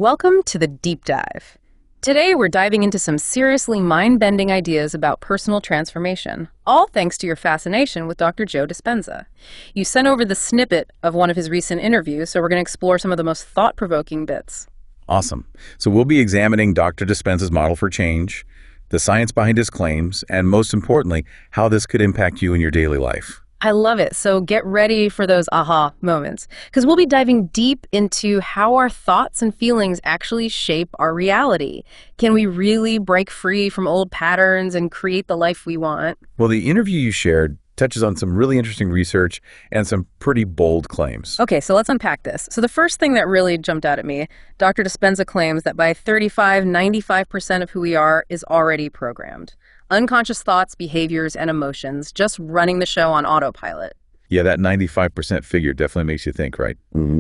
Welcome to the Deep Dive. Today we're diving into some seriously mind-bending ideas about personal transformation, all thanks to your fascination with Dr. Joe Dispenza. You sent over the snippet of one of his recent interviews, so we're going to explore some of the most thought-provoking bits. Awesome. So we'll be examining Dr. Dispenza's model for change, the science behind his claims, and most importantly, how this could impact you in your daily life. I love it. So get ready for those aha moments, because we'll be diving deep into how our thoughts and feelings actually shape our reality. Can we really break free from old patterns and create the life we want? Well, the interview you shared touches on some really interesting research and some pretty bold claims. Okay, so let's unpack this. So the first thing that really jumped out at me, Dr. Dispenza claims that by 95% of who we are is already programmed. Unconscious thoughts, behaviors, and emotions, just running the show on autopilot. Yeah, that 95% figure definitely makes you think, right?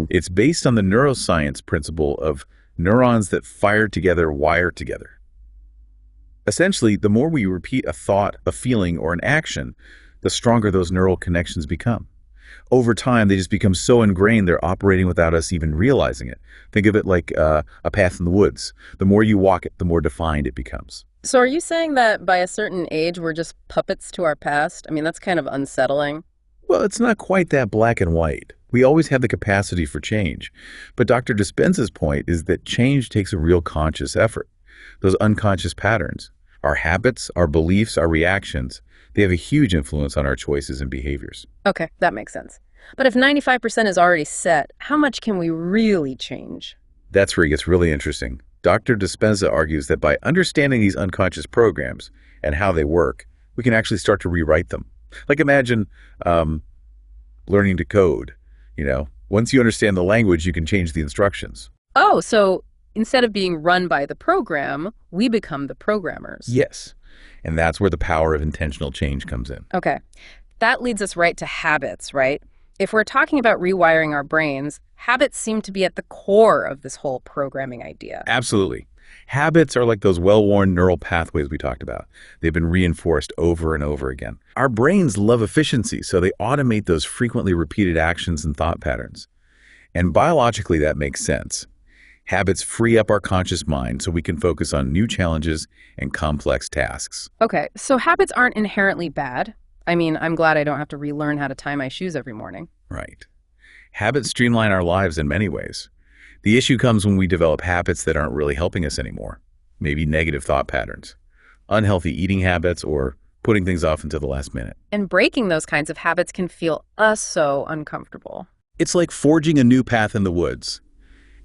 It's based on the neuroscience principle of neurons that fire together, wire together. Essentially, the more we repeat a thought, a feeling, or an action, the stronger those neural connections become. Over time, they just become so ingrained they're operating without us even realizing it. Think of it like a path in the woods. The more you walk it, the more defined it becomes. So are you saying that by a certain age, we're just puppets to our past? I mean, that's kind of unsettling. Well, it's not quite that black and white. We always have the capacity for change. But Dr. Dispenza's point is that change takes a real conscious effort. Those unconscious patterns, our habits, our beliefs, our reactions, they have a huge influence on our choices and behaviors. Okay, that makes sense. But if 95% is already set, how much can we really change? That's where it gets really interesting. Dr. Dispenza argues that by understanding these unconscious programs and how they work, we can actually start to rewrite them. Like imagine learning to code. Once you understand the language, you can change the instructions. Oh, so instead of being run by the program, we become the programmers. Yes, and that's where the power of intentional change comes in. Okay, that leads us right to habits, right? If we're talking about rewiring our brains, habits seem to be at the core of this whole programming idea. Absolutely. Habits are like those well-worn neural pathways we talked about. They've been reinforced over and over again. Our brains love efficiency, so they automate those frequently repeated actions and thought patterns. And biologically, that makes sense. Habits free up our conscious mind so we can focus on new challenges and complex tasks. Okay, so habits aren't inherently bad. I mean, I'm glad I don't have to relearn how to tie my shoes every morning. Right. Habits streamline our lives in many ways. The issue comes when we develop habits that aren't really helping us anymore. Maybe negative thought patterns, unhealthy eating habits, or putting things off until the last minute. And breaking those kinds of habits can feel so uncomfortable. It's like forging a new path in the woods.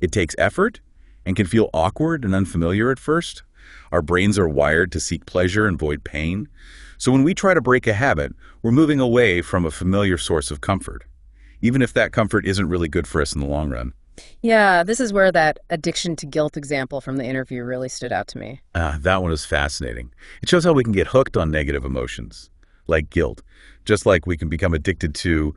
It takes effort and can feel awkward and unfamiliar at first. Our brains are wired to seek pleasure and avoid pain. So when we try to break a habit, we're moving away from a familiar source of comfort, even if that comfort isn't really good for us in the long run. Yeah, this is where that addiction to guilt example from the interview really stood out to me. That one is fascinating. It shows how we can get hooked on negative emotions, like guilt, just like we can become addicted to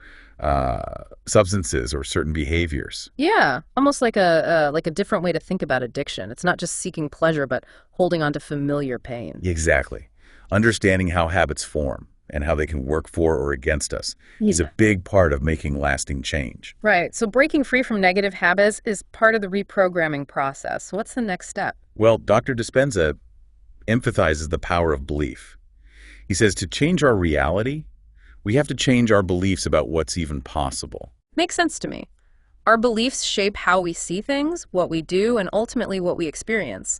substances or certain behaviors. Yeah, almost like a different way to think about addiction. It's not just seeking pleasure, but holding on to familiar pain. Exactly. Understanding how habits form and how they can work for or against us is a big part of making lasting change. Right. So breaking free from negative habits is part of the reprogramming process. So what's the next step? Well, Dr. Dispenza emphasizes the power of belief. He says to change our reality, we have to change our beliefs about what's even possible. Makes sense to me. Our beliefs shape how we see things, what we do, and ultimately what we experience.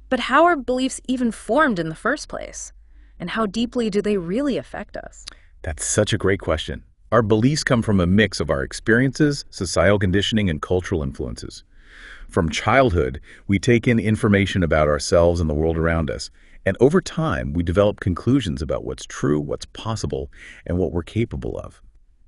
But how are beliefs even formed in the first place? And how deeply do they really affect us? That's such a great question. Our beliefs come from a mix of our experiences, societal conditioning, and cultural influences. From childhood, we take in information about ourselves and the world around us. And over time, we develop conclusions about what's true, what's possible, and what we're capable of.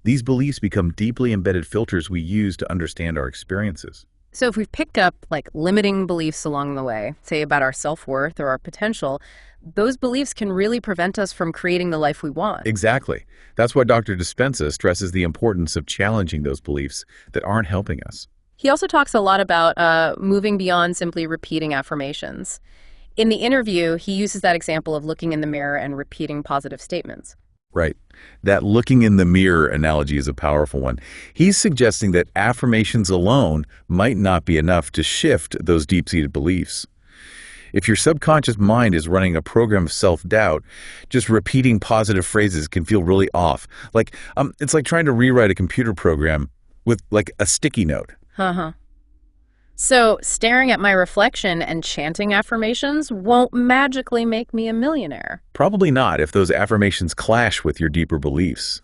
These beliefs become deeply embedded filters we use to understand our experiences. So if we've picked up limiting beliefs along the way, say about our self-worth or our potential, those beliefs can really prevent us from creating the life we want. Exactly. That's why Dr. Dispenza stresses the importance of challenging those beliefs that aren't helping us. He also talks a lot about moving beyond simply repeating affirmations. In the interview, he uses that example of looking in the mirror and repeating positive statements. Right. That looking in the mirror analogy is a powerful one. He's suggesting that affirmations alone might not be enough to shift those deep-seated beliefs. If your subconscious mind is running a program of self-doubt, just repeating positive phrases can feel really off. It's like trying to rewrite a computer program with like a sticky note. Uh-huh. So staring at my reflection and chanting affirmations won't magically make me a millionaire. Probably not if those affirmations clash with your deeper beliefs.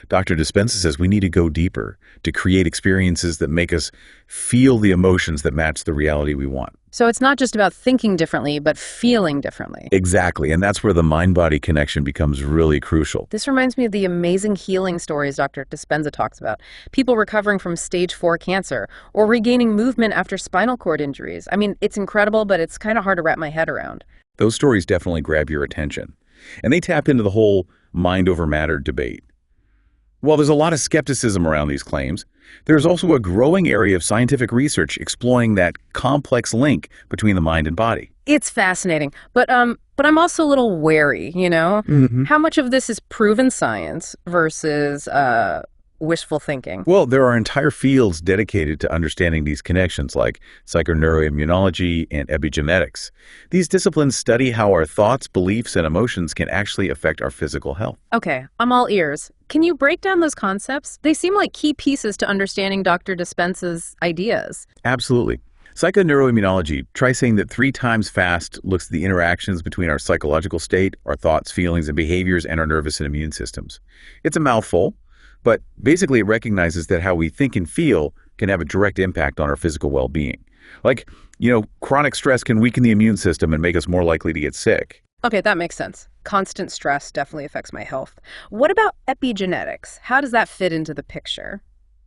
Dr. Dispenza says we need to go deeper to create experiences that make us feel the emotions that match the reality we want. So it's not just about thinking differently, but feeling differently. Exactly, and that's where the mind-body connection becomes really crucial. This reminds me of the amazing healing stories Dr. Dispenza talks about. People recovering from stage 4 cancer or regaining movement after spinal cord injuries. I mean, it's incredible, but it's kind of hard to wrap my head around. Those stories definitely grab your attention, and they tap into the whole mind over matter debate. While there's a lot of skepticism around these claims, there's also a growing area of scientific research exploring that complex link between the mind and body. It's fascinating, but I'm also a little wary, you know? How much of this is proven science versus wishful thinking? Well, there are entire fields dedicated to understanding these connections, like psychoneuroimmunology and epigenetics. These disciplines study how our thoughts, beliefs, and emotions can actually affect our physical health. Okay, I'm all ears. Can you break down those concepts? They seem like key pieces to understanding Dr. Dispenza's ideas. Absolutely. Psychoneuroimmunology, try saying that 3 times fast, looks at the interactions between our psychological state, our thoughts, feelings, and behaviors, and our nervous and immune systems. It's a mouthful, but basically it recognizes that how we think and feel can have a direct impact on our physical well-being. Chronic stress can weaken the immune system and make us more likely to get sick. Okay, that makes sense. Constant stress definitely affects my health. What about epigenetics? How does that fit into the picture?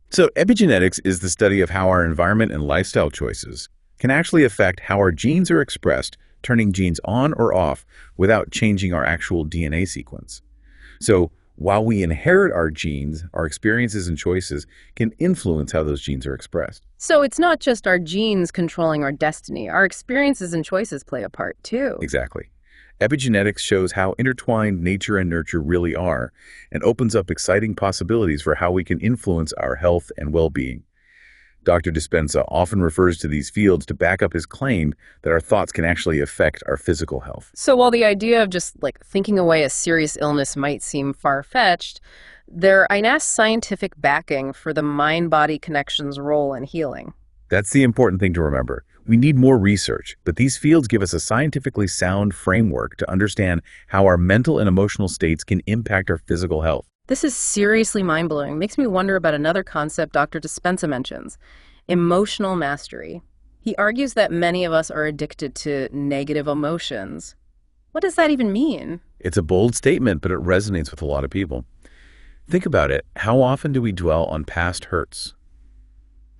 So epigenetics is the study of how our environment and lifestyle choices can actually affect how our genes are expressed, turning genes on or off without changing our actual DNA sequence. So while we inherit our genes, our experiences and choices can influence how those genes are expressed. So it's not just our genes controlling our destiny. Our experiences and choices play a part too. Exactly. Epigenetics shows how intertwined nature and nurture really are and opens up exciting possibilities for how we can influence our health and well-being. Dr. Dispenza often refers to these fields to back up his claim that our thoughts can actually affect our physical health. So while the idea of just thinking away a serious illness might seem far-fetched, there is scientific backing for the mind-body connection's role in healing. That's the important thing to remember. We need more research, but these fields give us a scientifically sound framework to understand how our mental and emotional states can impact our physical health. This is seriously mind-blowing. Makes me wonder about another concept Dr. Dispenza mentions, emotional mastery. He argues that many of us are addicted to negative emotions. What does that even mean? It's a bold statement, but it resonates with a lot of people. Think about it. How often do we dwell on past hurts?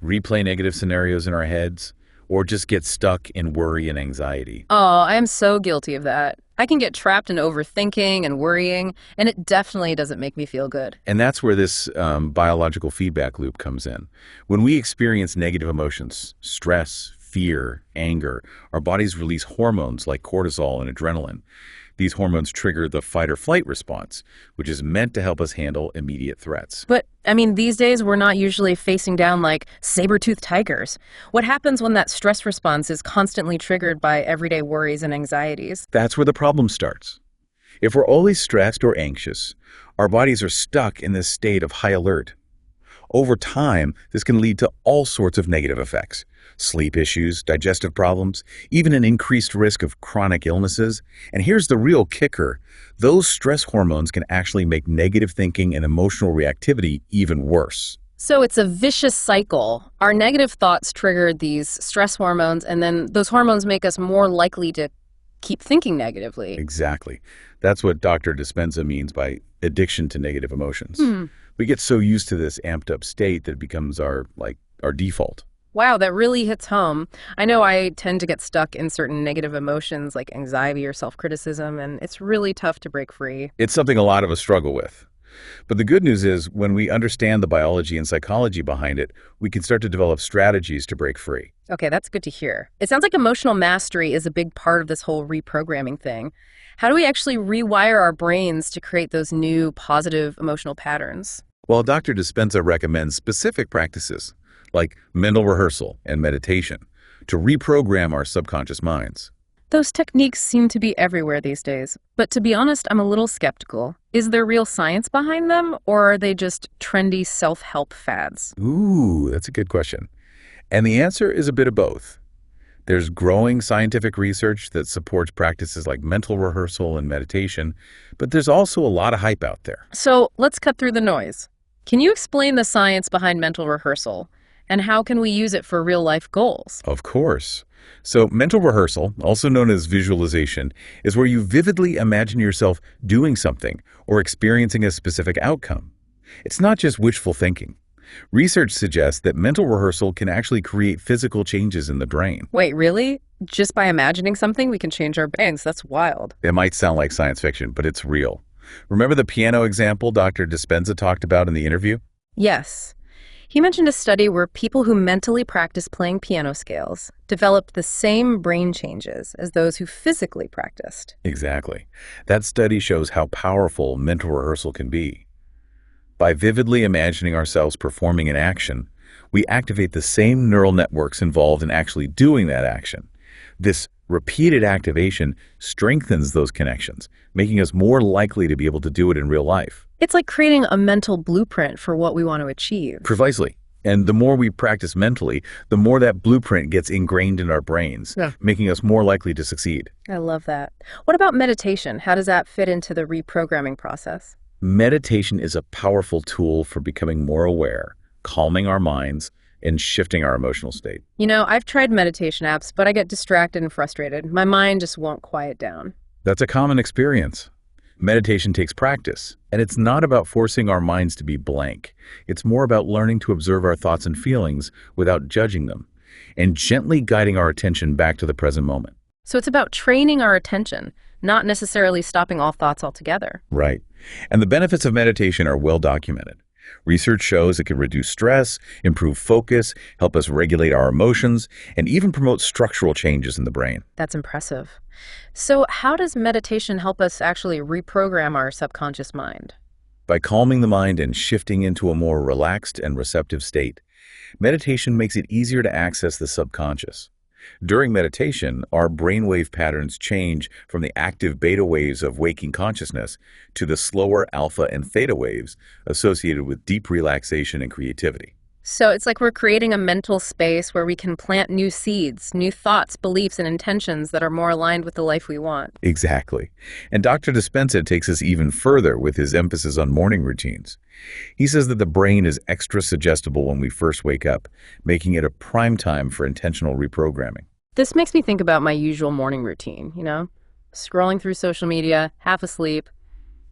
Replay negative scenarios in our heads? Or just get stuck in worry and anxiety? Oh, I am so guilty of that. I can get trapped in overthinking and worrying, and it definitely doesn't make me feel good. And that's where this biological feedback loop comes in. When we experience negative emotions, stress, fear, anger, our bodies release hormones like cortisol and adrenaline. These hormones trigger the fight-or-flight response, which is meant to help us handle immediate threats. But, these days we're not usually facing down like saber-toothed tigers. What happens when that stress response is constantly triggered by everyday worries and anxieties? That's where the problem starts. If we're always stressed or anxious, our bodies are stuck in this state of high alert. Over time, this can lead to all sorts of negative effects. Sleep issues, digestive problems, even an increased risk of chronic illnesses. And here's the real kicker. Those stress hormones can actually make negative thinking and emotional reactivity even worse. So it's a vicious cycle. Our negative thoughts trigger these stress hormones, and then those hormones make us more likely to keep thinking negatively. Exactly. That's what Dr. Dispenza means by addiction to negative emotions. We get so used to this amped up state that it becomes our default. Wow, that really hits home. I know I tend to get stuck in certain negative emotions like anxiety or self-criticism, and it's really tough to break free. It's something a lot of us struggle with. But the good news is when we understand the biology and psychology behind it, we can start to develop strategies to break free. Okay, that's good to hear. It sounds like emotional mastery is a big part of this whole reprogramming thing. How do we actually rewire our brains to create those new positive emotional patterns? While Dr. Dispenza recommends specific practices like mental rehearsal and meditation to reprogram our subconscious minds. Those techniques seem to be everywhere these days, but to be honest, I'm a little skeptical. Is there real science behind them, or are they just trendy self-help fads? Ooh, that's a good question. And the answer is a bit of both. There's growing scientific research that supports practices like mental rehearsal and meditation, but there's also a lot of hype out there. So let's cut through the noise. Can you explain the science behind mental rehearsal, and how can we use it for real-life goals? Of course. So mental rehearsal, also known as visualization, is where you vividly imagine yourself doing something or experiencing a specific outcome. It's not just wishful thinking. Research suggests that mental rehearsal can actually create physical changes in the brain. Wait, really? Just by imagining something, we can change our brains? That's wild. It might sound like science fiction, but it's real. Remember the piano example Dr. Dispenza talked about in the interview? Yes. He mentioned a study where people who mentally practiced playing piano scales developed the same brain changes as those who physically practiced. Exactly. That study shows how powerful mental rehearsal can be. By vividly imagining ourselves performing an action, we activate the same neural networks involved in actually doing that action. This repeated activation strengthens those connections, making us more likely to be able to do it in real life. It's like creating a mental blueprint for what we want to achieve. Precisely. And the more we practice mentally, the more that blueprint gets ingrained in our brains, making us more likely to succeed. I love that. What about meditation? How does that fit into the reprogramming process? Meditation is a powerful tool for becoming more aware, calming our minds, and shifting our emotional state. You know, I've tried meditation apps, but I get distracted and frustrated. My mind just won't quiet down. That's a common experience. Meditation takes practice, and it's not about forcing our minds to be blank. It's more about learning to observe our thoughts and feelings without judging them, and gently guiding our attention back to the present moment. So it's about training our attention, not necessarily stopping all thoughts altogether. Right. And the benefits of meditation are well documented. Research shows it can reduce stress, improve focus, help us regulate our emotions, and even promote structural changes in the brain. That's impressive. So how does meditation help us actually reprogram our subconscious mind? By calming the mind and shifting into a more relaxed and receptive state, meditation makes it easier to access the subconscious. During meditation, our brainwave patterns change from the active beta waves of waking consciousness to the slower alpha and theta waves associated with deep relaxation and creativity. So it's like we're creating a mental space where we can plant new seeds, new thoughts, beliefs, and intentions that are more aligned with the life we want. Exactly. And Dr. Dispenza takes us even further with his emphasis on morning routines. He says that the brain is extra suggestible when we first wake up, making it a prime time for intentional reprogramming. This makes me think about my usual morning routine, scrolling through social media, half asleep,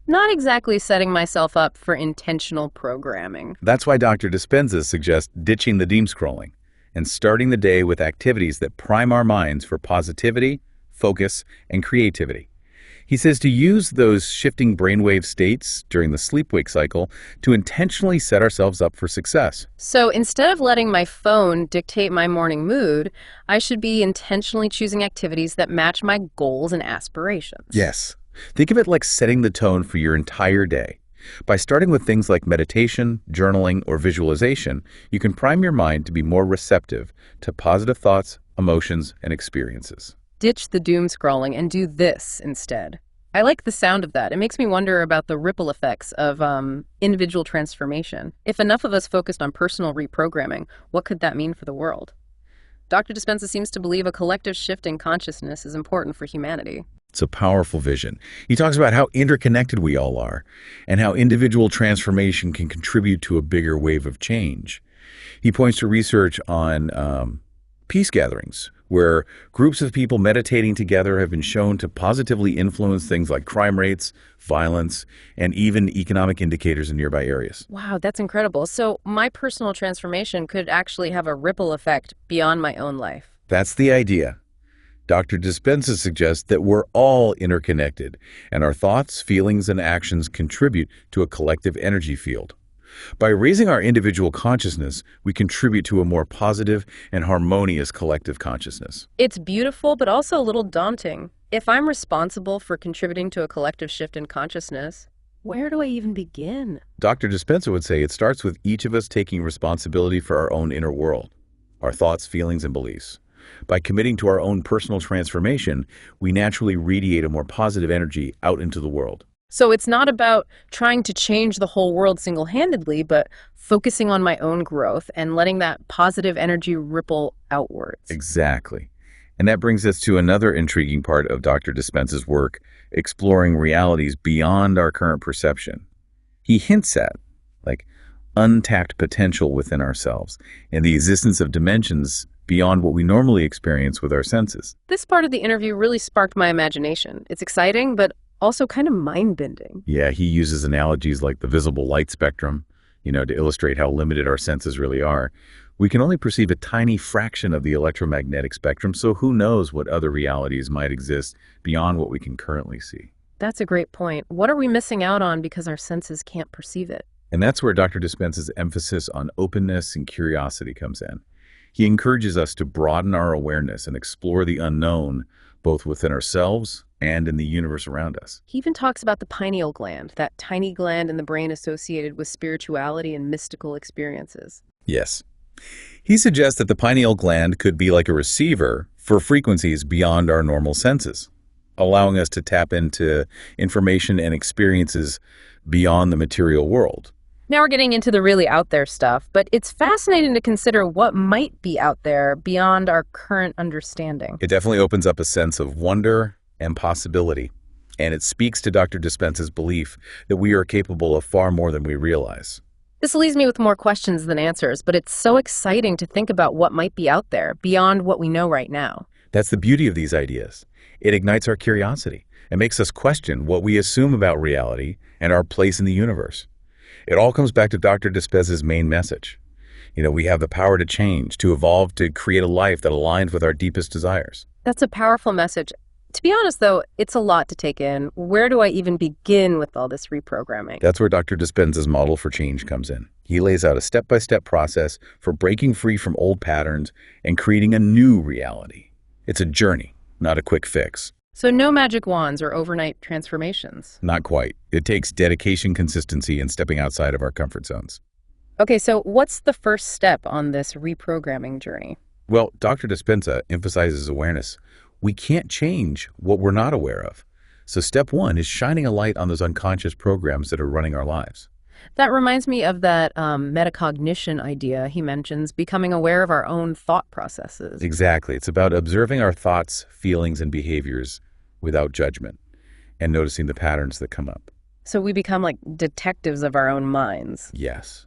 not exactly setting myself up for intentional programming. That's why Dr. Dispenza suggests ditching the doom scrolling and starting the day with activities that prime our minds for positivity, focus, and creativity. He says to use those shifting brainwave states during the sleep-wake cycle to intentionally set ourselves up for success. So instead of letting my phone dictate my morning mood, I should be intentionally choosing activities that match my goals and aspirations. Yes. Think of it like setting the tone for your entire day. By starting with things like meditation, journaling, or visualization, you can prime your mind to be more receptive to positive thoughts, emotions, and experiences. Ditch the doom scrolling and do this instead. I like the sound of that. It makes me wonder about the ripple effects of individual transformation. If enough of us focused on personal reprogramming, what could that mean for the world? Dr. Dispenza seems to believe a collective shift in consciousness is important for humanity. It's a powerful vision. He talks about how interconnected we all are and how individual transformation can contribute to a bigger wave of change. He points to research on peace gatherings, where groups of people meditating together have been shown to positively influence things like crime rates, violence, and even economic indicators in nearby areas. Wow, that's incredible. So my personal transformation could actually have a ripple effect beyond my own life. That's the idea. Dr. Dispenza suggests that we're all interconnected, and our thoughts, feelings, and actions contribute to a collective energy field. By raising our individual consciousness, we contribute to a more positive and harmonious collective consciousness. It's beautiful, but also a little daunting. If I'm responsible for contributing to a collective shift in consciousness, where do I even begin? Dr. Dispenza would say it starts with each of us taking responsibility for our own inner world, our thoughts, feelings, and beliefs. By committing to our own personal transformation, we naturally radiate a more positive energy out into the world. So it's not about trying to change the whole world single-handedly, but focusing on my own growth and letting that positive energy ripple outwards. Exactly. And that brings us to another intriguing part of Dr. Dispenza's work, exploring realities beyond our current perception. He hints at, untapped potential within ourselves and the existence of dimensions beyond what we normally experience with our senses. This part of the interview really sparked my imagination. It's exciting, but also kind of mind-bending. Yeah, he uses analogies like the visible light spectrum, to illustrate how limited our senses really are. We can only perceive a tiny fraction of the electromagnetic spectrum, so who knows what other realities might exist beyond what we can currently see. That's a great point. What are we missing out on because our senses can't perceive it? And that's where Dr. Dispenza's emphasis on openness and curiosity comes in. He encourages us to broaden our awareness and explore the unknown, both within ourselves and in the universe around us. He even talks about the pineal gland, that tiny gland in the brain associated with spirituality and mystical experiences. Yes. He suggests that the pineal gland could be like a receiver for frequencies beyond our normal senses, allowing us to tap into information and experiences beyond the material world. Now we're getting into the really out there stuff, but it's fascinating to consider what might be out there beyond our current understanding. It definitely opens up a sense of wonder and possibility, and it speaks to Dr. Dispenza's belief that we are capable of far more than we realize. This leaves me with more questions than answers, but it's so exciting to think about what might be out there beyond what we know right now. That's the beauty of these ideas. It ignites our curiosity and makes us question what we assume about reality and our place in the universe. It all comes back to Dr. Dispenza's main message. We have the power to change, to evolve, to create a life that aligns with our deepest desires. That's a powerful message. To be honest, though, it's a lot to take in. Where do I even begin with all this reprogramming? That's where Dr. Dispenza's model for change comes in. He lays out a step-by-step process for breaking free from old patterns and creating a new reality. It's a journey, not a quick fix. So no magic wands or overnight transformations? Not quite. It takes dedication, consistency, and stepping outside of our comfort zones. Okay, so what's the first step on this reprogramming journey? Well, Dr. Dispenza emphasizes awareness. We can't change what we're not aware of. So step one is shining a light on those unconscious programs that are running our lives. That reminds me of that metacognition idea he mentions, becoming aware of our own thought processes. Exactly. It's about observing our thoughts, feelings, and behaviors without judgment and noticing the patterns that come up. So we become like detectives of our own minds. Yes.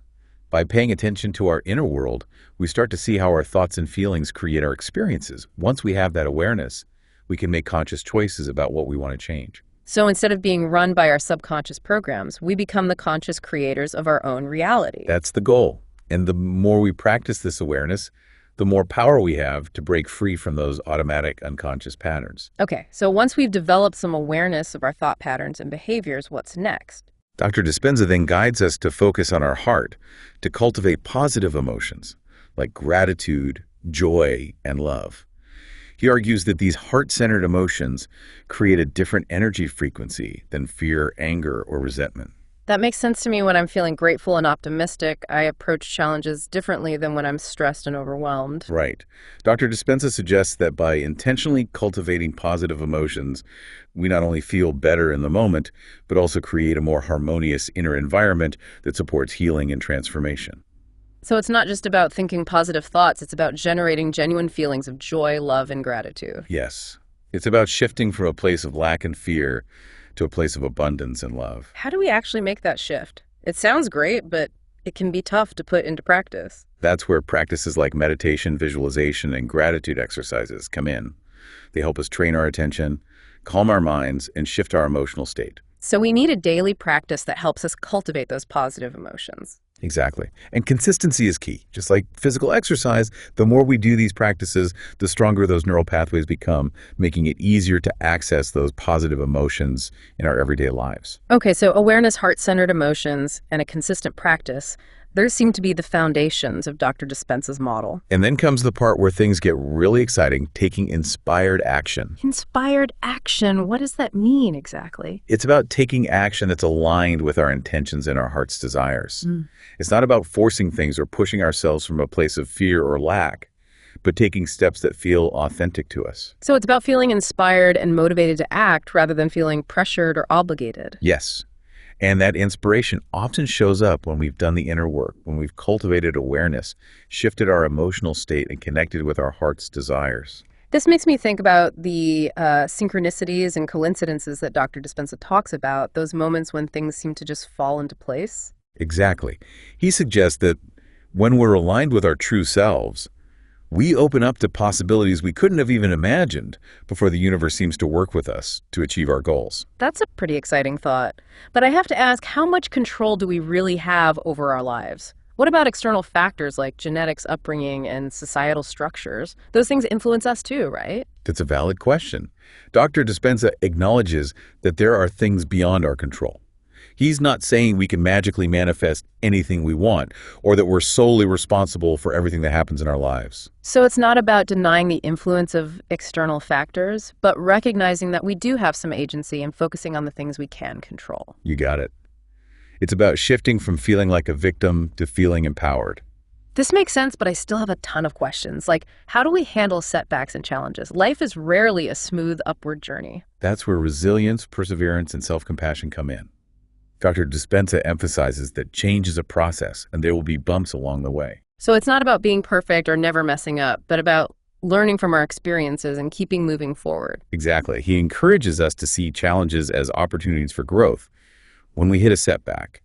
By paying attention to our inner world, we start to see how our thoughts and feelings create our experiences. Once we have that awareness, we can make conscious choices about what we want to change. So instead of being run by our subconscious programs, we become the conscious creators of our own reality. That's the goal. And the more we practice this awareness, the more power we have to break free from those automatic unconscious patterns. Okay, so once we've developed some awareness of our thought patterns and behaviors, what's next? Dr. Dispenza then guides us to focus on our heart, to cultivate positive emotions like gratitude, joy, and love. He argues that these heart-centered emotions create a different energy frequency than fear, anger, or resentment. That makes sense to me. When I'm feeling grateful and optimistic, I approach challenges differently than when I'm stressed and overwhelmed. Right. Dr. Dispenza suggests that by intentionally cultivating positive emotions, we not only feel better in the moment, but also create a more harmonious inner environment that supports healing and transformation. So it's not just about thinking positive thoughts, it's about generating genuine feelings of joy, love, and gratitude. Yes. It's about shifting from a place of lack and fear to a place of abundance and love. How do we actually make that shift? It sounds great, but it can be tough to put into practice. That's where practices like meditation, visualization, and gratitude exercises come in. They help us train our attention, calm our minds, and shift our emotional state. So we need a daily practice that helps us cultivate those positive emotions. Exactly. And consistency is key. Just like physical exercise, the more we do these practices, the stronger those neural pathways become, making it easier to access those positive emotions in our everyday lives. Okay, so awareness, heart-centered emotions, and a consistent practice, those seem to be the foundations of Dr. Dispenza's model. And then comes the part where things get really exciting, taking inspired action. Inspired action, what does that mean exactly? It's about taking action that's aligned with our intentions and our heart's desires. It's not about forcing things or pushing ourselves from a place of fear or lack, but taking steps that feel authentic to us. So it's about feeling inspired and motivated to act rather than feeling pressured or obligated. Yes. And that inspiration often shows up when we've done the inner work, when we've cultivated awareness, shifted our emotional state, and connected with our heart's desires. This makes me think about the synchronicities and coincidences that Dr. Dispenza talks about, those moments when things seem to just fall into place. Exactly. He suggests that when we're aligned with our true selves, we open up to possibilities we couldn't have even imagined before the universe seems to work with us to achieve our goals. That's a pretty exciting thought. But I have to ask, how much control do we really have over our lives? What about external factors like genetics, upbringing, and societal structures? Those things influence us too, right? That's a valid question. Dr. Dispenza acknowledges that there are things beyond our control. He's not saying we can magically manifest anything we want or that we're solely responsible for everything that happens in our lives. So it's not about denying the influence of external factors, but recognizing that we do have some agency and focusing on the things we can control. You got it. It's about shifting from feeling like a victim to feeling empowered. This makes sense, but I still have a ton of questions. Like, how do we handle setbacks and challenges? Life is rarely a smooth upward journey. That's where resilience, perseverance, and self-compassion come in. Dr. Dispenza emphasizes that change is a process and there will be bumps along the way. So it's not about being perfect or never messing up, but about learning from our experiences and keeping moving forward. Exactly. He encourages us to see challenges as opportunities for growth. When we hit a setback,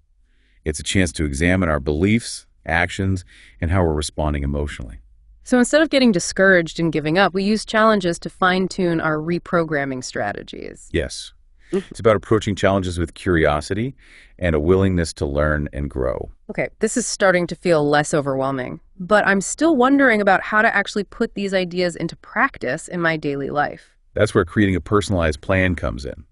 it's a chance to examine our beliefs, actions, and how we're responding emotionally. So instead of getting discouraged and giving up, we use challenges to fine-tune our reprogramming strategies. Yes. It's about approaching challenges with curiosity and a willingness to learn and grow. Okay, this is starting to feel less overwhelming, but I'm still wondering about how to actually put these ideas into practice in my daily life. That's where creating a personalized plan comes in.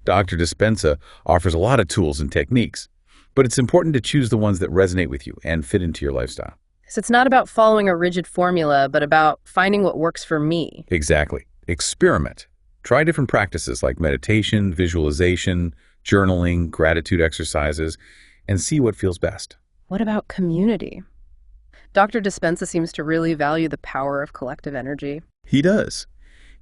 Dr. Dispenza offers a lot of tools and techniques, but it's important to choose the ones that resonate with you and fit into your lifestyle. So it's not about following a rigid formula, but about finding what works for me. Exactly. Experiment. Try different practices like meditation, visualization, journaling, gratitude exercises, and see what feels best. What about community? Dr. Dispenza seems to really value the power of collective energy. He does.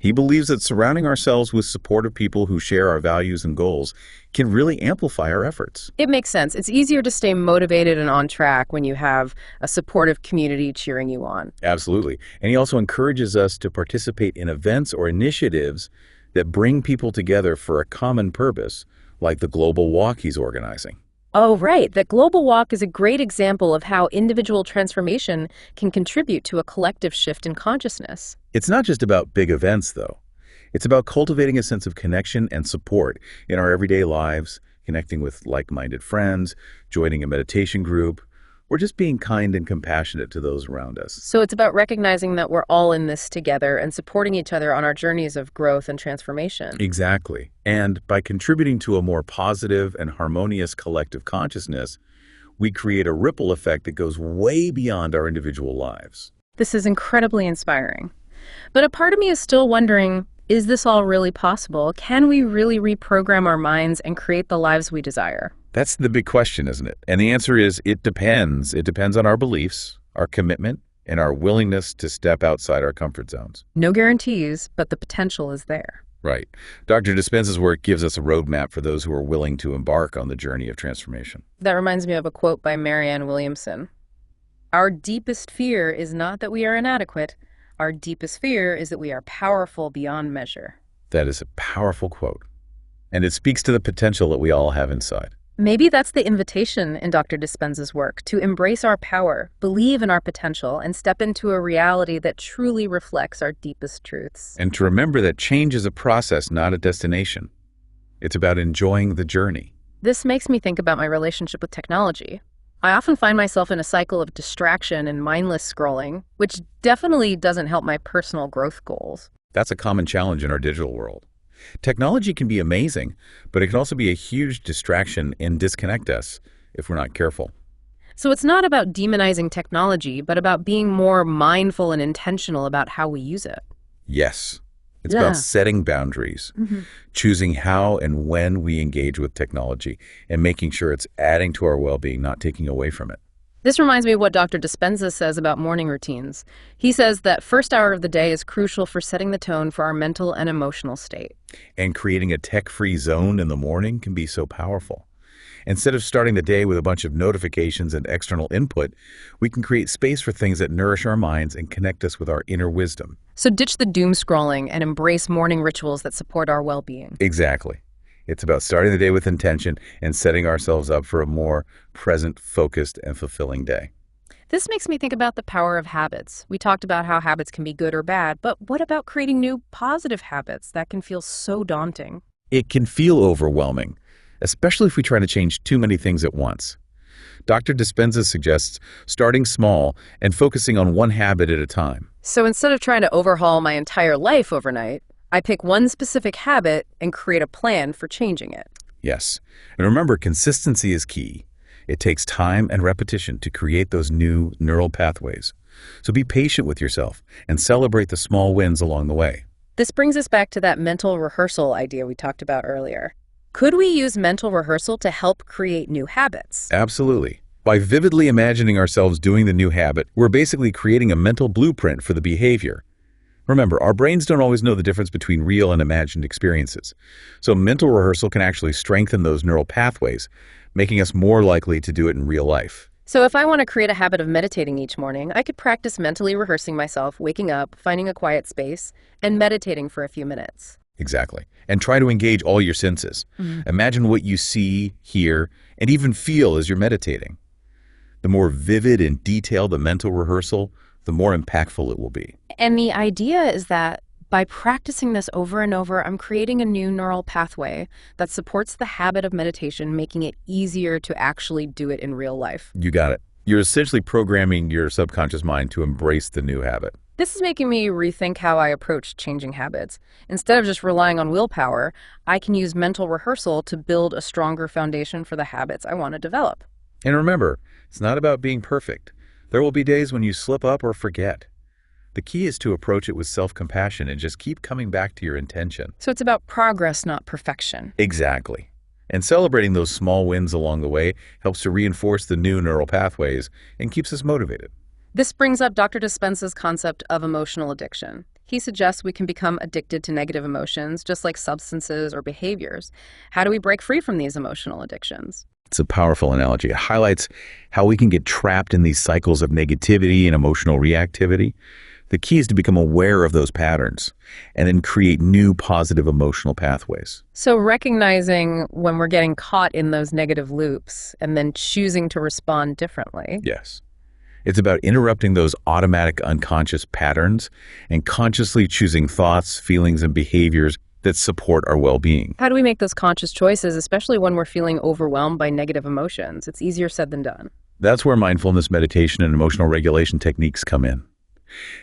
He believes that surrounding ourselves with supportive people who share our values and goals can really amplify our efforts. It makes sense. It's easier to stay motivated and on track when you have a supportive community cheering you on. Absolutely. And he also encourages us to participate in events or initiatives that bring people together for a common purpose, like the global walk he's organizing. Oh, right. The Global Walk is a great example of how individual transformation can contribute to a collective shift in consciousness. It's not just about big events, though. It's about cultivating a sense of connection and support in our everyday lives, connecting with like-minded friends, joining a meditation group, or just being kind and compassionate to those around us. So it's about recognizing that we're all in this together and supporting each other on our journeys of growth and transformation. Exactly. And by contributing to a more positive and harmonious collective consciousness, we create a ripple effect that goes way beyond our individual lives. This is incredibly inspiring. But a part of me is still wondering, is this all really possible? Can we really reprogram our minds and create the lives we desire? That's the big question, isn't it? And the answer is it depends. It depends on our beliefs, our commitment, and our willingness to step outside our comfort zones. No guarantees, but the potential is there. Right. Dr. Dispenza's work gives us a roadmap for those who are willing to embark on the journey of transformation. That reminds me of a quote by Marianne Williamson. Our deepest fear is not that we are inadequate. Our deepest fear is that we are powerful beyond measure. That is a powerful quote. And it speaks to the potential that we all have inside. Maybe that's the invitation in Dr. Dispenza's work, to embrace our power, believe in our potential, and step into a reality that truly reflects our deepest truths. And to remember that change is a process, not a destination. It's about enjoying the journey. This makes me think about my relationship with technology. I often find myself in a cycle of distraction and mindless scrolling, which definitely doesn't help my personal growth goals. That's a common challenge in our digital world. Technology can be amazing, but it can also be a huge distraction and disconnect us if we're not careful. So it's not about demonizing technology, but about being more mindful and intentional about how we use it. Yes, it's Yeah. about setting boundaries, choosing how and when we engage with technology, and making sure it's adding to our well-being, not taking away from it. This reminds me of what Dr. Dispenza says about morning routines. He says that first hour of the day is crucial for setting the tone for our mental and emotional state. And creating a tech-free zone in the morning can be so powerful. Instead of starting the day with a bunch of notifications and external input, we can create space for things that nourish our minds and connect us with our inner wisdom. So ditch the doom scrolling and embrace morning rituals that support our well-being. Exactly. It's about starting the day with intention and setting ourselves up for a more present, focused, and fulfilling day. This makes me think about the power of habits. We talked about how habits can be good or bad, but what about creating new positive habits that can feel so daunting? It can feel overwhelming, especially if we try to change too many things at once. Dr. Dispenza suggests starting small and focusing on one habit at a time. So instead of trying to overhaul my entire life overnight, I pick one specific habit and create a plan for changing it. Yes, and remember, consistency is key. It takes time and repetition to create those new neural pathways. So be patient with yourself and celebrate the small wins along the way. This brings us back to that mental rehearsal idea we talked about earlier. Could we use mental rehearsal to help create new habits? Absolutely. By vividly imagining ourselves doing the new habit, we're basically creating a mental blueprint for the behavior. Remember, our brains don't always know the difference between real and imagined experiences. So mental rehearsal can actually strengthen those neural pathways, making us more likely to do it in real life. So if I want to create a habit of meditating each morning, I could practice mentally rehearsing myself, waking up, finding a quiet space, and meditating for a few minutes. Exactly. And try to engage all your senses. Imagine what you see, hear, and even feel as you're meditating. The more vivid and detailed the mental rehearsal, the more impactful it will be. And the idea is that by practicing this over and over, I'm creating a new neural pathway that supports the habit of meditation, making it easier to actually do it in real life. You got it. You're essentially programming your subconscious mind to embrace the new habit. This is making me rethink how I approach changing habits. Instead of just relying on willpower, I can use mental rehearsal to build a stronger foundation for the habits I want to develop. And remember, it's not about being perfect. There will be days when you slip up or forget. The key is to approach it with self-compassion and just keep coming back to your intention. So it's about progress, not perfection. Exactly. And celebrating those small wins along the way helps to reinforce the new neural pathways and keeps us motivated. This brings up Dr. Dispenza's concept of emotional addiction. He suggests we can become addicted to negative emotions, just like substances or behaviors. How do we break free from these emotional addictions? It's a powerful analogy. It highlights how we can get trapped in these cycles of negativity and emotional reactivity. The key is to become aware of those patterns and then create new positive emotional pathways. So recognizing when we're getting caught in those negative loops and then choosing to respond differently. Yes. It's about interrupting those automatic unconscious patterns and consciously choosing thoughts, feelings, and behaviors that support our well-being. How do we make those conscious choices, especially when we're feeling overwhelmed by negative emotions? It's easier said than done. That's where mindfulness, meditation, and emotional regulation techniques come in.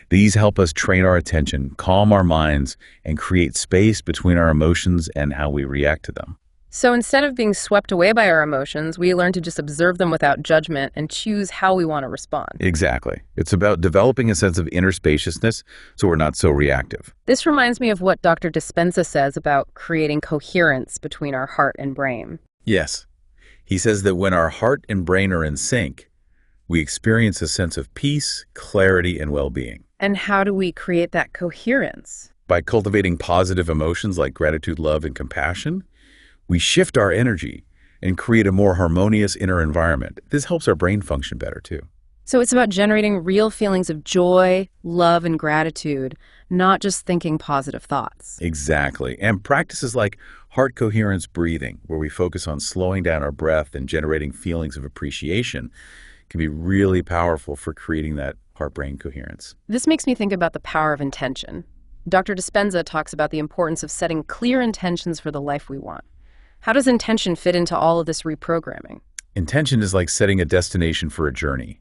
These help us train our attention, calm our minds, and create space between our emotions and how we react to them. So instead of being swept away by our emotions, we learn to just observe them without judgment and choose how we want to respond. Exactly. It's about developing a sense of inner spaciousness so we're not so reactive. This reminds me of what Dr. Dispenza says about creating coherence between our heart and brain. Yes. He says that when our heart and brain are in sync, we experience a sense of peace, clarity, and well-being. And how do we create that coherence? By cultivating positive emotions like gratitude, love, and compassion, we shift our energy and create a more harmonious inner environment. This helps our brain function better too. So it's about generating real feelings of joy, love, and gratitude, not just thinking positive thoughts. Exactly. And practices like heart coherence breathing, where we focus on slowing down our breath and generating feelings of appreciation, can be really powerful for creating that heart-brain coherence. This makes me think about the power of intention. Dr. Dispenza talks about the importance of setting clear intentions for the life we want. How does intention fit into all of this reprogramming? Intention is like setting a destination for a journey.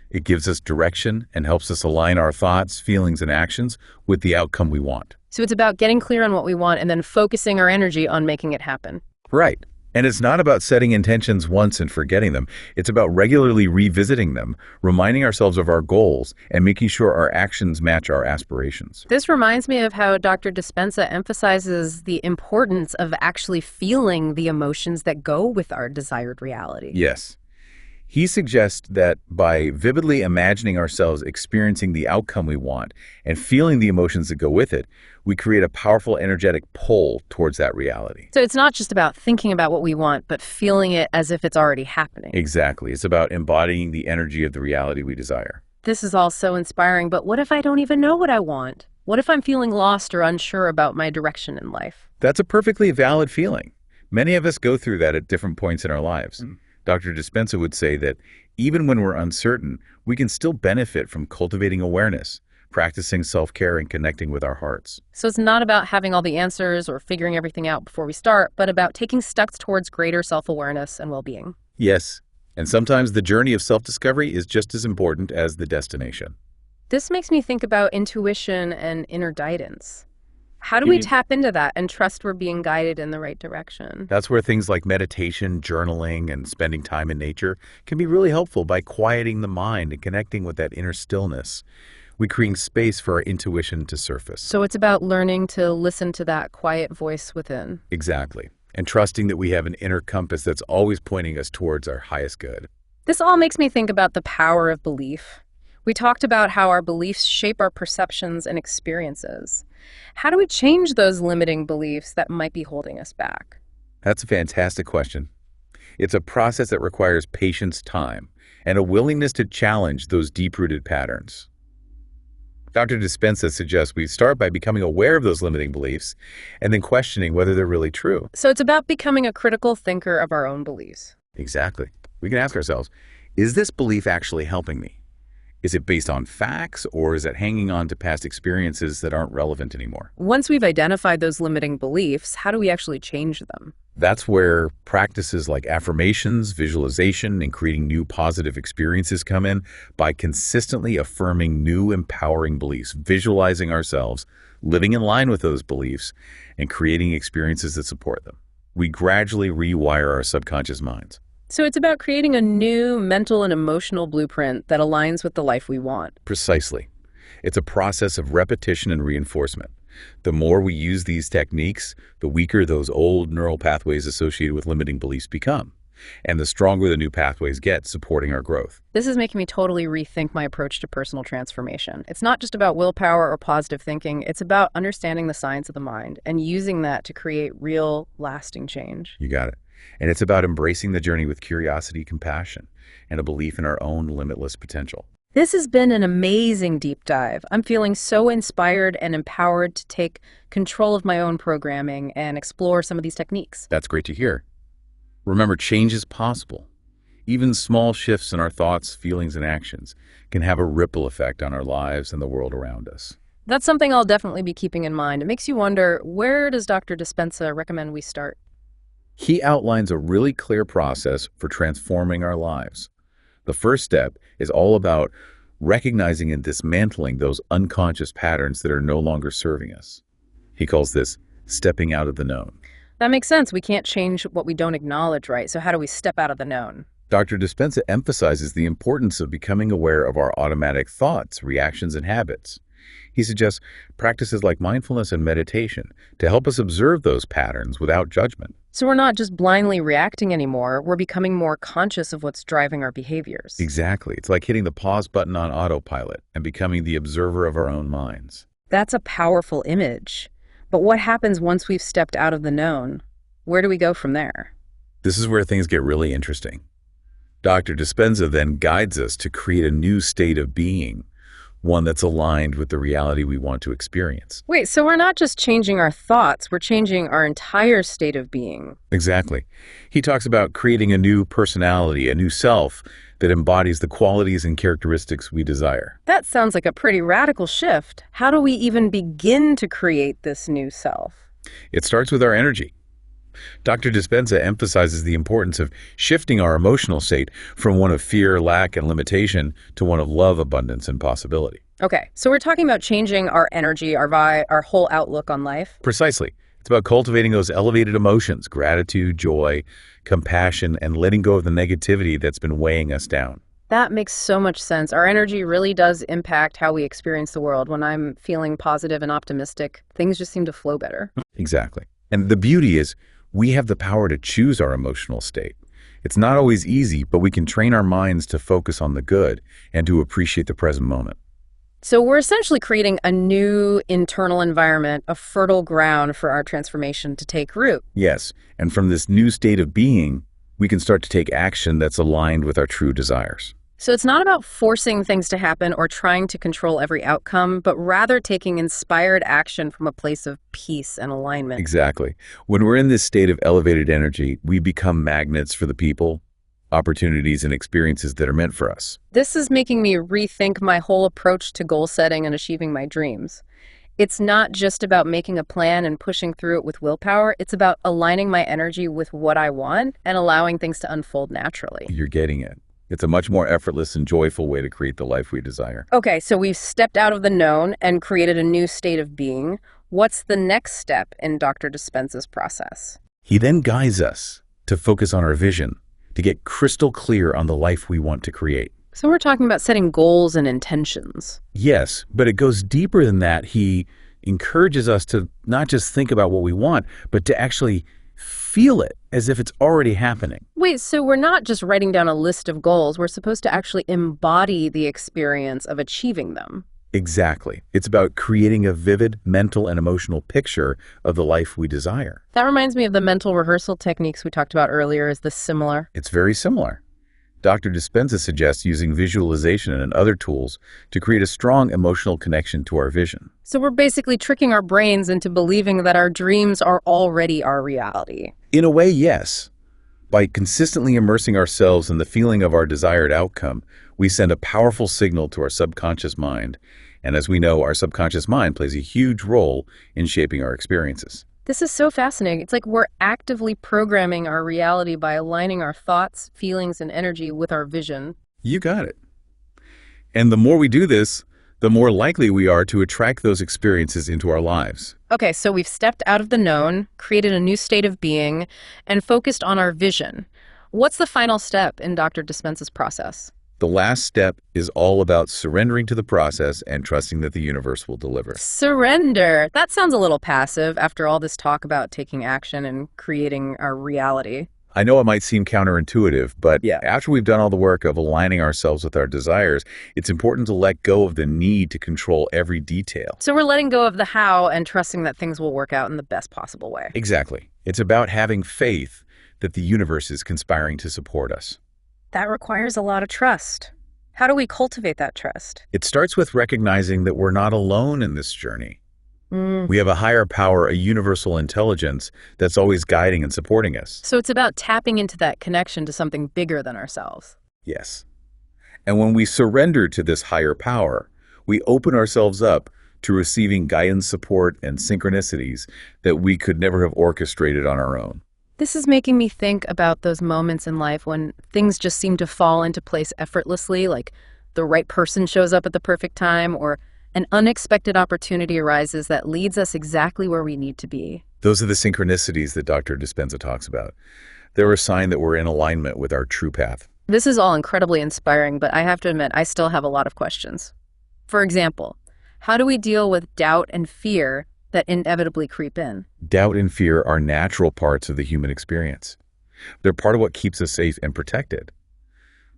It gives us direction and helps us align our thoughts, feelings, and actions with the outcome we want. So it's about getting clear on what we want and then focusing our energy on making it happen. Right. And it's not about setting intentions once and forgetting them. It's about regularly revisiting them, reminding ourselves of our goals, and making sure our actions match our aspirations. This reminds me of how Dr. Dispenza emphasizes the importance of actually feeling the emotions that go with our desired reality. Yes. He suggests that by vividly imagining ourselves experiencing the outcome we want and feeling the emotions that go with it, we create a powerful energetic pull towards that reality. So it's not just about thinking about what we want, but feeling it as if it's already happening. Exactly. It's about embodying the energy of the reality we desire. This is all so inspiring, but what if I don't even know what I want? What if I'm feeling lost or unsure about my direction in life? That's a perfectly valid feeling. Many of us go through that at different points in our lives. Dr. Dispenza would say that even when we're uncertain, we can still benefit from cultivating awareness, practicing self-care, and connecting with our hearts. So it's not about having all the answers or figuring everything out before we start, but about taking steps towards greater self-awareness and well-being. Yes, and sometimes the journey of self-discovery is just as important as the destination. This makes me think about intuition and inner guidance. How do we tap into that and trust we're being guided in the right direction? That's where things like meditation, journaling, and spending time in nature can be really helpful by quieting the mind and connecting with that inner stillness. We create space for our intuition to surface. So it's about learning to listen to that quiet voice within. Exactly. And trusting that we have an inner compass that's always pointing us towards our highest good. This all makes me think about the power of belief. We talked about how our beliefs shape our perceptions and experiences. How do we change those limiting beliefs that might be holding us back? That's a fantastic question. It's a process that requires patience, time, and a willingness to challenge those deep-rooted patterns. Dr. Dispenza suggests we start by becoming aware of those limiting beliefs and then questioning whether they're really true. So it's about becoming a critical thinker of our own beliefs. Exactly. We can ask ourselves, is this belief actually helping me? Is it based on facts, or is it hanging on to past experiences that aren't relevant anymore? Once we've identified those limiting beliefs, how do we actually change them? That's where practices like affirmations, visualization, and creating new positive experiences come in by consistently affirming new empowering beliefs, visualizing ourselves, living in line with those beliefs, and creating experiences that support them. We gradually rewire our subconscious minds. So it's about creating a new mental and emotional blueprint that aligns with the life we want. Precisely. It's a process of repetition and reinforcement. The more we use these techniques, the weaker those old neural pathways associated with limiting beliefs become, and the stronger the new pathways get supporting our growth. This is making me totally rethink my approach to personal transformation. It's not just about willpower or positive thinking. It's about understanding the science of the mind and using that to create real, lasting change. You got it. And it's about embracing the journey with curiosity, compassion, and a belief in our own limitless potential. This has been an amazing deep dive. I'm feeling so inspired and empowered to take control of my own programming and explore some of these techniques. That's great to hear. Remember, change is possible. Even small shifts in our thoughts, feelings, and actions can have a ripple effect on our lives and the world around us. That's something I'll definitely be keeping in mind. It makes you wonder, where does Dr. Dispenza recommend we start? He outlines a really clear process for transforming our lives. The first step is all about recognizing and dismantling those unconscious patterns that are no longer serving us. He calls this stepping out of the known. That makes sense. We can't change what we don't acknowledge, right? So how do we step out of the known? Dr. Dispenza emphasizes the importance of becoming aware of our automatic thoughts, reactions, and habits. He suggests practices like mindfulness and meditation to help us observe those patterns without judgment. So we're not just blindly reacting anymore, we're becoming more conscious of what's driving our behaviors. Exactly. It's like hitting the pause button on autopilot and becoming the observer of our own minds. That's a powerful image. But what happens once we've stepped out of the known? Where do we go from there? This is where things get really interesting. Dr. Dispenza then guides us to create a new state of being, one that's aligned with the reality we want to experience. Wait, so we're not just changing our thoughts, we're changing our entire state of being. Exactly. He talks about creating a new personality, a new self that embodies the qualities and characteristics we desire. That sounds like a pretty radical shift. How do we even begin to create this new self? It starts with our energy. Dr. Dispenza emphasizes the importance of shifting our emotional state from one of fear, lack, and limitation to one of love, abundance, and possibility. Okay, so we're talking about changing our energy, our vibe, our whole outlook on life. Precisely. It's about cultivating those elevated emotions, gratitude, joy, compassion, and letting go of the negativity that's been weighing us down. That makes so much sense. Our energy really does impact how we experience the world. When I'm feeling positive and optimistic, things just seem to flow better. Exactly. And the beauty is we have the power to choose our emotional state. It's not always easy, but we can train our minds to focus on the good and to appreciate the present moment. So we're essentially creating a new internal environment, a fertile ground for our transformation to take root. Yes, and from this new state of being, we can start to take action that's aligned with our true desires. So it's not about forcing things to happen or trying to control every outcome, but rather taking inspired action from a place of peace and alignment. Exactly. When we're in this state of elevated energy, we become magnets for the people, opportunities, and experiences that are meant for us. This is making me rethink my whole approach to goal setting and achieving my dreams. It's not just about making a plan and pushing through it with willpower. It's about aligning my energy with what I want and allowing things to unfold naturally. You're getting it. It's a much more effortless and joyful way to create the life we desire. Okay, so we've stepped out of the known and created a new state of being. What's the next step in Dr. Dispenza's process? He then guides us to focus on our vision, to get crystal clear on the life we want to create. So we're talking about setting goals and intentions. Yes, but it goes deeper than that. He encourages us to not just think about what we want, but to actually feel it as if it's already happening. Wait, so we're not just writing down a list of goals. We're supposed to actually embody the experience of achieving them. Exactly. It's about creating a vivid mental and emotional picture of the life we desire. That reminds me of the mental rehearsal techniques we talked about earlier. Is this similar? It's very similar. Dr. Dispenza suggests using visualization and other tools to create a strong emotional connection to our vision. So we're basically tricking our brains into believing that our dreams are already our reality. In a way, yes. By consistently immersing ourselves in the feeling of our desired outcome, we send a powerful signal to our subconscious mind. And as we know, our subconscious mind plays a huge role in shaping our experiences. This is so fascinating. It's like we're actively programming our reality by aligning our thoughts, feelings, and energy with our vision. You got it. And the more we do this, the more likely we are to attract those experiences into our lives. Okay, so we've stepped out of the known, created a new state of being, and focused on our vision. What's the final step in Dr. Dispenza's process? The last step is all about surrendering to the process and trusting that the universe will deliver. Surrender. That sounds a little passive after all this talk about taking action and creating our reality. I know it might seem counterintuitive, but Yeah. after we've done all the work of aligning ourselves with our desires, it's important to let go of the need to control every detail. So we're letting go of the how and trusting that things will work out in the best possible way. Exactly. It's about having faith that the universe is conspiring to support us. That requires a lot of trust. How do we cultivate that trust? It starts with recognizing that we're not alone in this journey. We have a higher power, a universal intelligence that's always guiding and supporting us. So it's about tapping into that connection to something bigger than ourselves. Yes. And when we surrender to this higher power, we open ourselves up to receiving guidance, support, and synchronicities that we could never have orchestrated on our own. This is making me think about those moments in life when things just seem to fall into place effortlessly, like the right person shows up at the perfect time or an unexpected opportunity arises that leads us exactly where we need to be. Those are the synchronicities that Dr. Dispenza talks about. They're a sign that we're in alignment with our true path. This is all incredibly inspiring, but I have to admit, I still have a lot of questions. For example, how do we deal with doubt and fear that inevitably creep in? Doubt and fear are natural parts of the human experience. They're part of what keeps us safe and protected.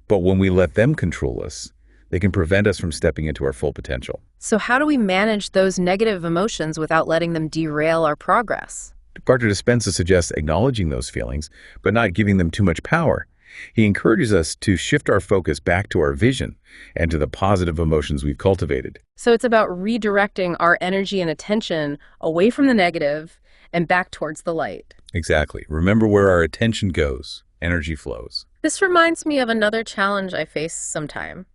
But when we let them control us, they can prevent us from stepping into our full potential. So how do we manage those negative emotions without letting them derail our progress? Dr. Dispenza suggests acknowledging those feelings, but not giving them too much power. He encourages us to shift our focus back to our vision and to the positive emotions we've cultivated. So it's about redirecting our energy and attention away from the negative and back towards the light. Exactly. Remember, where our attention goes, energy flows. This reminds me of another challenge I face sometime.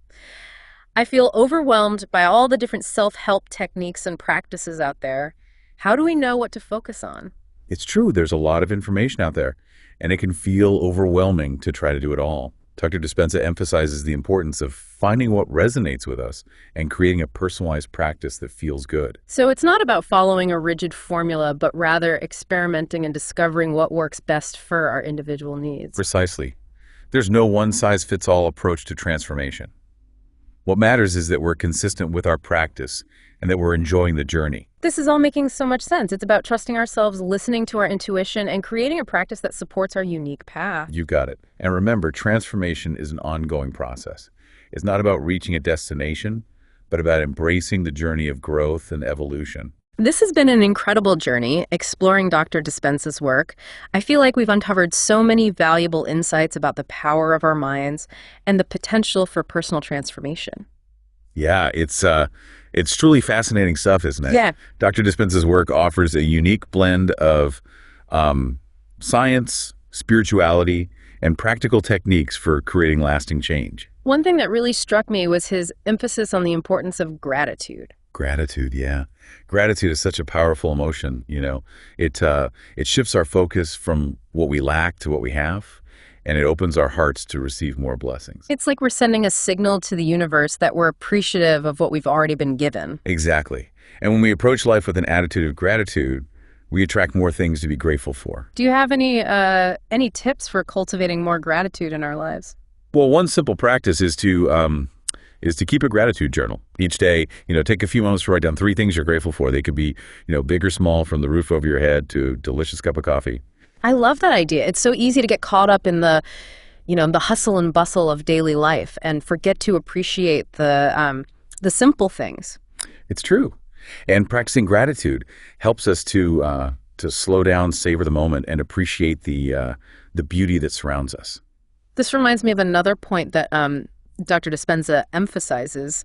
I feel overwhelmed by all the different self-help techniques and practices out there. How do we know what to focus on? It's true, there's a lot of information out there, and it can feel overwhelming to try to do it all. Dr. Dispenza emphasizes the importance of finding what resonates with us and creating a personalized practice that feels good. So it's not about following a rigid formula, but rather experimenting and discovering what works best for our individual needs. Precisely. There's no one-size-fits-all approach to transformation. What matters is that we're consistent with our practice and that we're enjoying the journey. This is all making so much sense. It's about trusting ourselves, listening to our intuition, and creating a practice that supports our unique path. You got it. And remember, transformation is an ongoing process. It's not about reaching a destination, but about embracing the journey of growth and evolution. This has been an incredible journey, exploring Dr. Dispenza's work. I feel like we've uncovered so many valuable insights about the power of our minds and the potential for personal transformation. Yeah, it's truly fascinating stuff, isn't it? Yeah. Dr. Dispenza's work offers a unique blend of science, spirituality, and practical techniques for creating lasting change. One thing that really struck me was his emphasis on the importance of gratitude. Gratitude, yeah. Gratitude is such a powerful emotion, you know. It shifts our focus from what we lack to what we have, and it opens our hearts to receive more blessings. It's like we're sending a signal to the universe that we're appreciative of what we've already been given. Exactly. And when we approach life with an attitude of gratitude, we attract more things to be grateful for. Do you have any tips for cultivating more gratitude in our lives? Well, one simple practice is to keep a gratitude journal. Each day, take a few moments to write down 3 things you're grateful for. They could be, big or small, from the roof over your head to a delicious cup of coffee. I love that idea. It's so easy to get caught up in the hustle and bustle of daily life and forget to appreciate the simple things. It's true. And practicing gratitude helps us to slow down, savor the moment, and appreciate the beauty that surrounds us. This reminds me of another point that Dr. Dispenza emphasizes,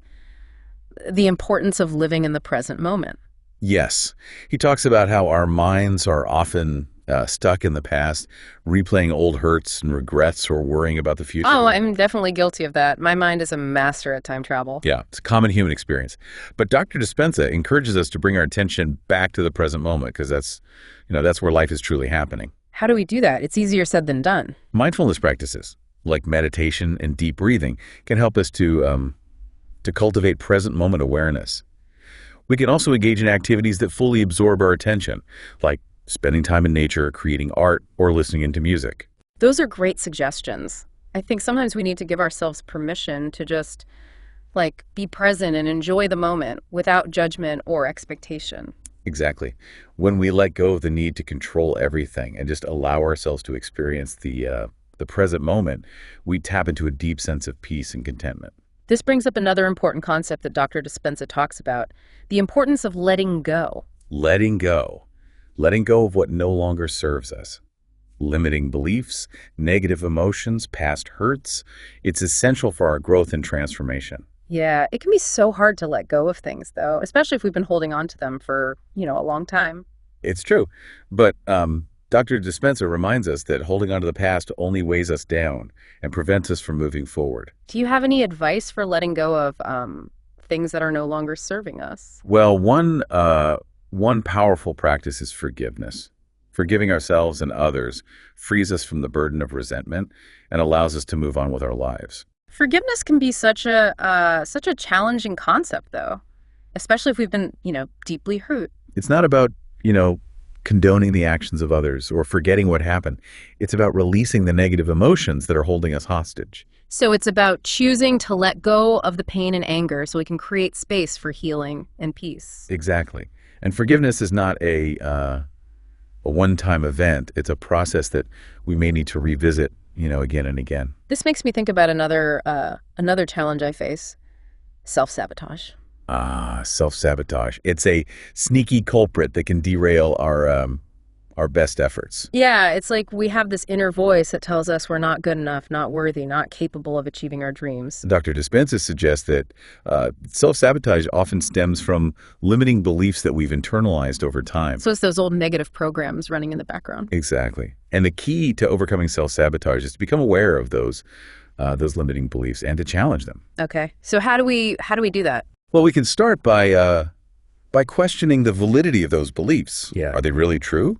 the importance of living in the present moment. Yes. He talks about how our minds are often stuck in the past, replaying old hurts and regrets or worrying about the future. Oh, I'm definitely guilty of that. My mind is a master at time travel. Yeah, it's a common human experience. But Dr. Dispenza encourages us to bring our attention back to the present moment because that's where life is truly happening. How do we do that? It's easier said than done. Mindfulness practices like meditation and deep breathing can help us to cultivate present moment awareness. We can also engage in activities that fully absorb our attention, like spending time in nature, creating art, or listening into music. Those are great suggestions. I think sometimes we need to give ourselves permission to just, be present and enjoy the moment without judgment or expectation. Exactly. When we let go of the need to control everything and just allow ourselves to experience the present moment, we tap into a deep sense of peace and contentment. This brings up another important concept that Dr. Dispenza talks about, the importance of letting go. Letting go. Letting go of what no longer serves us. Limiting beliefs, negative emotions, past hurts. It's essential for our growth and transformation. Yeah, it can be so hard to let go of things, though, especially if we've been holding on to them for, a long time. It's true. But Dr. Dispenza reminds us that holding on to the past only weighs us down and prevents us from moving forward. Do you have any advice for letting go of things that are no longer serving us? Well, one powerful practice is forgiveness. Forgiving ourselves and others frees us from the burden of resentment and allows us to move on with our lives. Forgiveness can be such a challenging concept, though, especially if we've been, deeply hurt. It's not about, condoning the actions of others or forgetting what happened. It's about releasing the negative emotions that are holding us hostage. So it's about choosing to let go of the pain and anger so we can create space for healing and peace. Exactly. And forgiveness is not a one-time event. It's a process that we may need to revisit, again and again. This makes me think about another challenge I face, self-sabotage. Self-sabotage. It's a sneaky culprit that can derail our best efforts. Yeah, it's like we have this inner voice that tells us we're not good enough, not worthy, not capable of achieving our dreams. Dr. Dispenza suggests that self-sabotage often stems from limiting beliefs that we've internalized over time. So it's those old negative programs running in the background. Exactly. And the key to overcoming self-sabotage is to become aware of those limiting beliefs and to challenge them. Okay. So how do we do that? Well, we can start by questioning the validity of those beliefs. Yeah. Are they really true?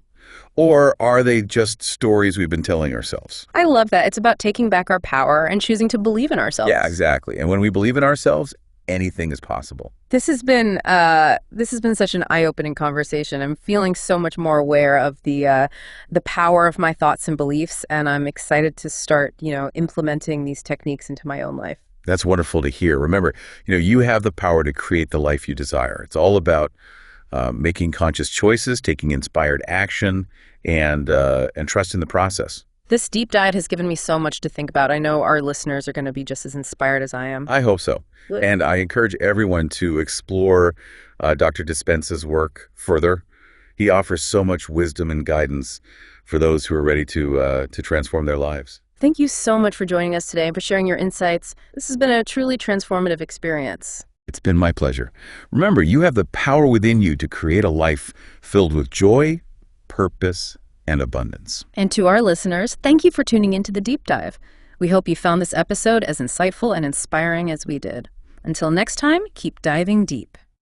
Or are they just stories we've been telling ourselves? I love that. It's about taking back our power and choosing to believe in ourselves. Yeah, exactly. And when we believe in ourselves, anything is possible. This has been such an eye-opening conversation. I'm feeling so much more aware of the power of my thoughts and beliefs, and I'm excited to start, implementing these techniques into my own life. That's wonderful to hear. Remember, you have the power to create the life you desire. It's all about making conscious choices, taking inspired action, and trusting the process. This deep dive has given me so much to think about. I know our listeners are going to be just as inspired as I am. I hope so. Good. And I encourage everyone to explore Dr. Dispenza's work further. He offers so much wisdom and guidance for those who are ready to transform their lives. Thank you so much for joining us today and for sharing your insights. This has been a truly transformative experience. It's been my pleasure. Remember, you have the power within you to create a life filled with joy, purpose, and abundance. And to our listeners, thank you for tuning into the deep dive. We hope you found this episode as insightful and inspiring as we did. Until next time, keep diving deep.